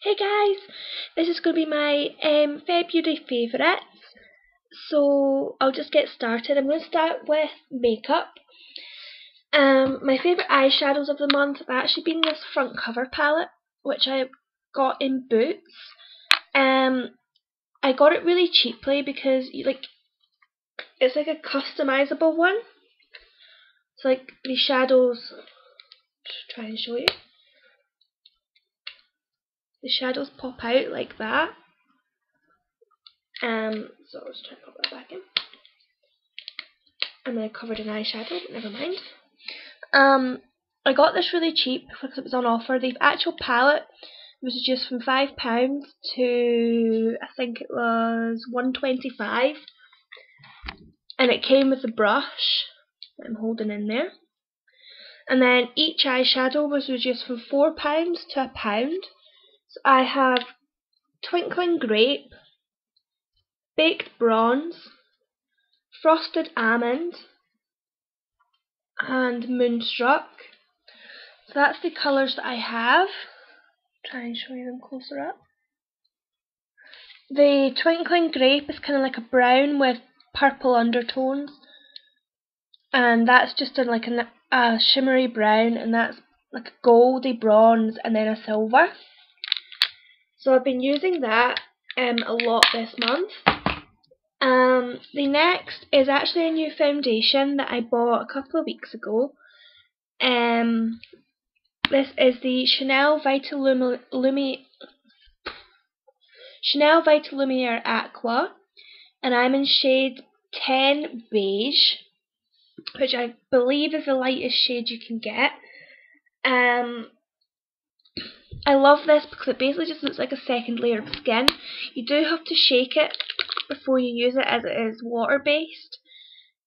Hey guys, this is going to be my February favourites, so I'll just get started. I'm going to start with makeup. My favourite eyeshadows of the month have actually been this front cover palette, which I got in Boots. I got it really cheaply because it's like a customizable one. So like these shadows, try and show you. The shadows pop out like that. So I'll just try and pop that back in. And then I covered in eyeshadow, but never mind. I got this really cheap because it was on offer. The actual palette was just from £5 to I think it was £1.25, and it came with a brush that I'm holding in there. And then each eyeshadow was reduced from £4 to £1. So I have Twinkling Grape, Baked Bronze, Frosted Almond, and Moonstruck. So that's the colours that I have. Try and show you them closer up. The Twinkling Grape is kind of like a brown with purple undertones, and that's just in like a shimmery brown, and that's like a goldy bronze and then a silver. So I've been using that a lot this month. The next is actually a new foundation that I bought a couple of weeks ago. This is the Chanel Vitalumiere Aqua, and I'm in shade 10 Beige, which I believe is the lightest shade you can get. I love this because it basically just looks like a second layer of skin. You do have to shake it before you use it, as it is water based,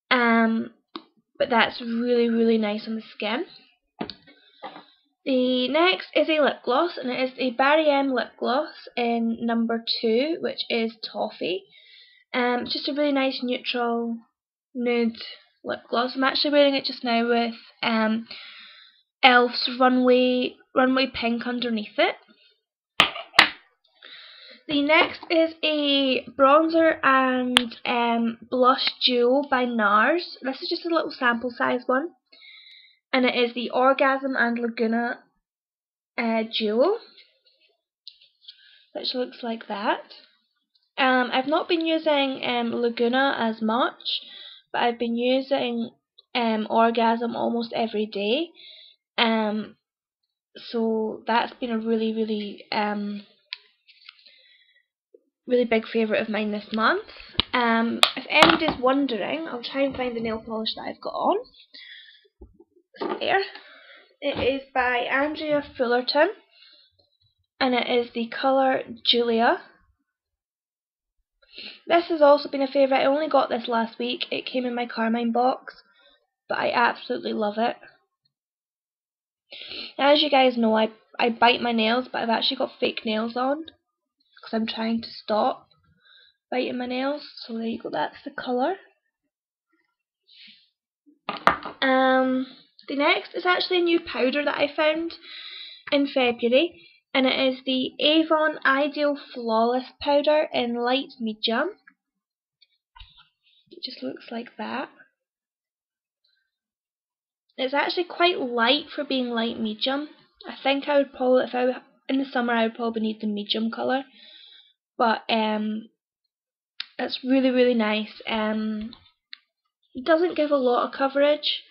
but that's really nice on the skin. The next is a lip gloss, and it is a Barry M lip gloss in number 2, which is Toffee. Just a really nice neutral nude lip gloss. I'm actually wearing it just now with Elf's Runway Pink underneath it. The next is a bronzer and blush duo by NARS. This is just a little sample size one, and it is the Orgasm and Laguna duo, which looks like that. I've not been using Laguna as much, but I've been using Orgasm almost every day. So that's been a really big favourite of mine this month. If anybody's wondering, I'll try and find the nail polish that I've got on. There. It is by Andrea Fullerton, and it is the colour Julia. This has also been a favourite. I only got this last week. It came in my Carmine box, but I absolutely love it. As you guys know, I bite my nails, but I've actually got fake nails on because I'm trying to stop biting my nails. So there you go, that's the colour. The next is actually a new powder that I found in February, and it is the Avon Ideal Flawless Powder in Light Medium. It just looks like that. It's actually quite light for being light medium. I think I would probably, if I were in the summer, I would probably need the medium colour. But it's really nice. It doesn't give a lot of coverage.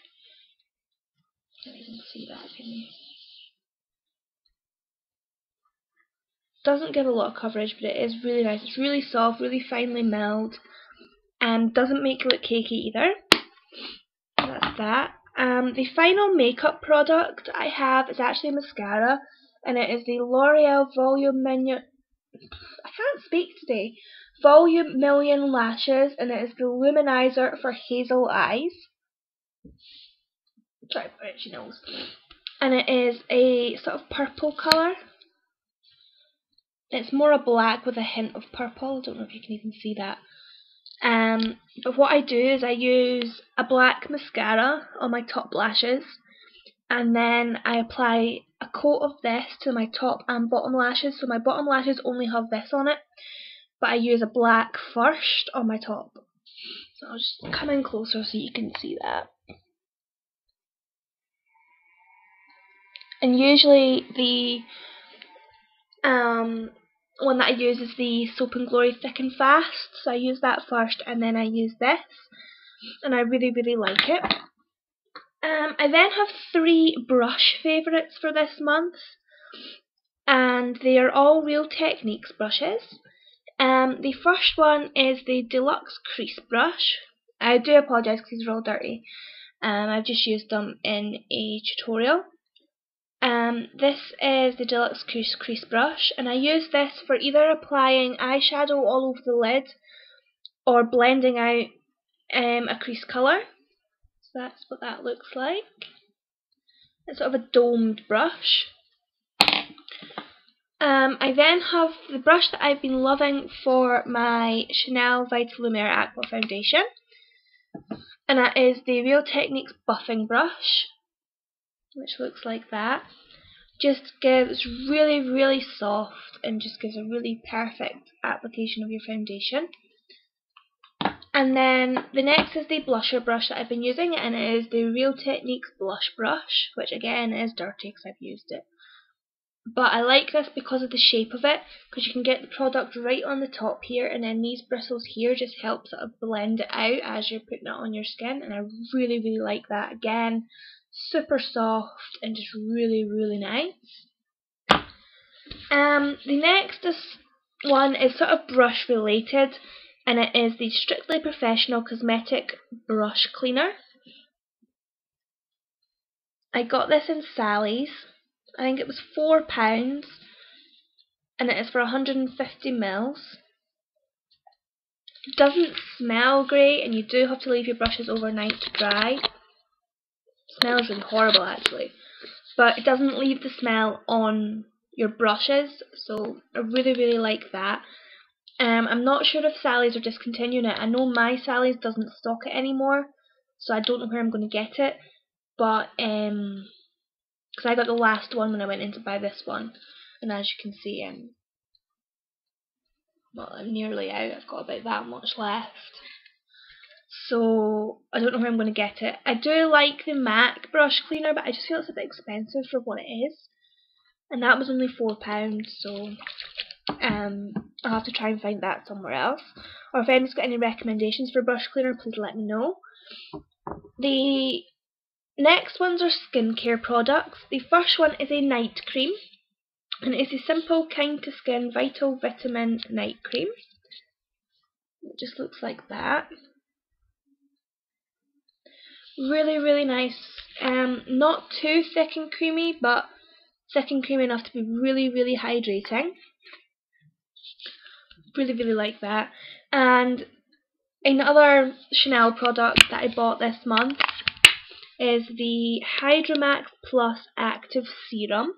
You can't even see that, can you? Doesn't give a lot of coverage, but it is really nice. It's really soft, really finely milled, and doesn't make you look cakey either. That's that. The final makeup product I have is actually a mascara, and it is the L'Oreal Volume Million Lashes, and it is the Luminizer for hazel eyes. Sorry, my itchy nose. And it is a sort of purple colour. It's more a black with a hint of purple. I don't know if you can even see that. But what I do is I use a black mascara on my top lashes, and then I apply a coat of this to my top and bottom lashes. So my bottom lashes only have this on it, but I use a black first on my top. So I'll just come in closer so you can see that. And usually the one that I use is the Soap and Glory Thick and Fast. So I use that first and then I use this. And I really, really like it. I then have 3 brush favourites for this month. And they are all Real Techniques brushes. The first one is the Deluxe Crease Brush. I do apologise because these are all dirty. I've just used them in a tutorial. This is the Deluxe Crease Brush, and I use this for either applying eyeshadow all over the lid or blending out a crease colour. So that's what that looks like. It's sort of a domed brush. I then have the brush that I've been loving for my Chanel Vital Lumiere Aqua Foundation, and that is the Real Techniques Buffing Brush, which looks like that. Just gives really, really soft and just gives a really perfect application of your foundation. And then the next is the blusher brush that I've been using, and it is the Real Techniques Blush Brush, which again is dirty because I've used it. But I like this because of the shape of it, because you can get the product right on the top here, and then these bristles here just help sort of blend it out as you're putting it on your skin, and I really, really like that. Again, super soft and just really, really nice. The next one is sort of brush related, and it is the Strictly Professional Cosmetic Brush Cleaner. I got this in Sally's. I think it was £4, and it is for 150ml. It doesn't smell great, and you do have to leave your brushes overnight to dry. It smells really horrible actually, but it doesn't leave the smell on your brushes, so I really, really like that. I'm not sure if Sally's are discontinuing it. I know my Sally's doesn't stock it anymore, so I don't know where I'm going to get it, but because I got the last one when I went in to buy this one, and as you can see, well, I'm nearly out. I've got about that much left, so I don't know where I'm going to get it. I do like the MAC brush cleaner, but I just feel it's a bit expensive for what it is, and that was only £4, so I'll have to try and find that somewhere else. Or if anyone's got any recommendations for brush cleaner, please let me know. The next ones are skincare products. The first one is a night cream, and it is a Simple Kind to Skin Vital Vitamin Night Cream. It just looks like that. Really, really nice. Not too thick and creamy, but thick and creamy enough to be really, really hydrating. Really, really like that. And another Chanel product that I bought this month is the Hydromax Plus Active Serum.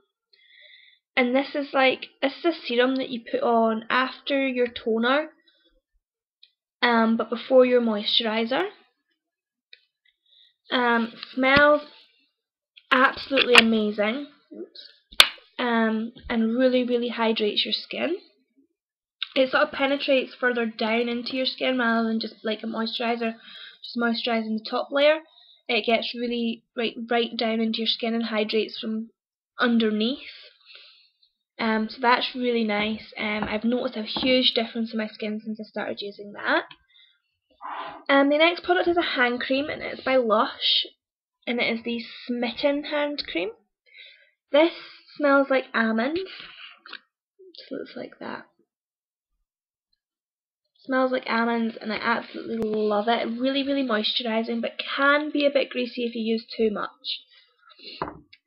And this is a serum that you put on after your toner, but before your moisturiser. Smells absolutely amazing. And really, really hydrates your skin. It sort of penetrates further down into your skin rather than just like a moisturiser, just moisturising the top layer. It gets really right down into your skin and hydrates from underneath. So that's really nice. I've noticed a huge difference in my skin since I started using that. The next product is a hand cream, and it's by Lush, and it is the Smitten hand cream. This smells like almonds. It just looks like that. Smells like almonds, and I absolutely love it. Really, really moisturising, but can be a bit greasy if you use too much.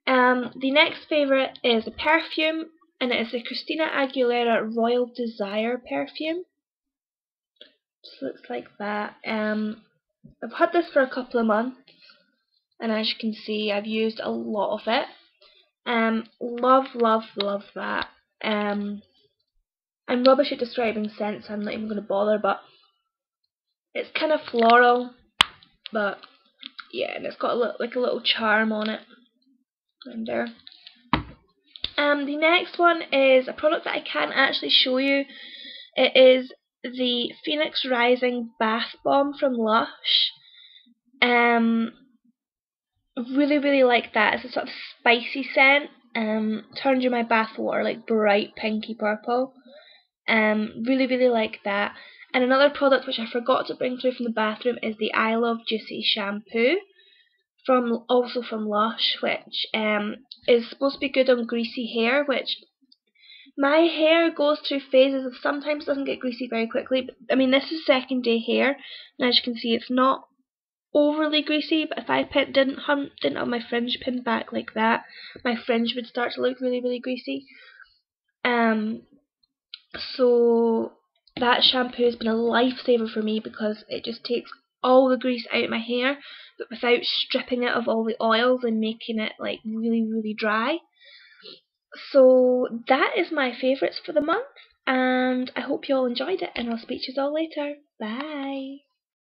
The next favourite is a perfume, and it is the Christina Aguilera Royal Desire perfume. Just looks like that. I've had this for a couple of months, and as you can see, I've used a lot of it. Love, love, love that. I'm rubbish at describing scents, so I'm not even going to bother, but it's kind of floral, but yeah, and it's got a little charm on it. And there. The next one is a product that I can't actually show you. It is the Phoenix Rising Bath Bomb from Lush. Really like that. It's a sort of spicy scent. Turns you my bath water like bright pinky purple. Really like that. And another product which I forgot to bring through from the bathroom is the I Love Juicy shampoo also from Lush, which is supposed to be good on greasy hair, which my hair goes through phases of sometimes doesn't get greasy very quickly, but I mean this is second day hair, and as you can see it's not overly greasy, but if I didn't have my fringe pinned back like that, my fringe would start to look really greasy. So that shampoo has been a lifesaver for me because it just takes all the grease out of my hair, but without stripping it of all the oils and making it like really dry. So that is my favourites for the month, and I hope you all enjoyed it, and I'll speak to you all later. Bye!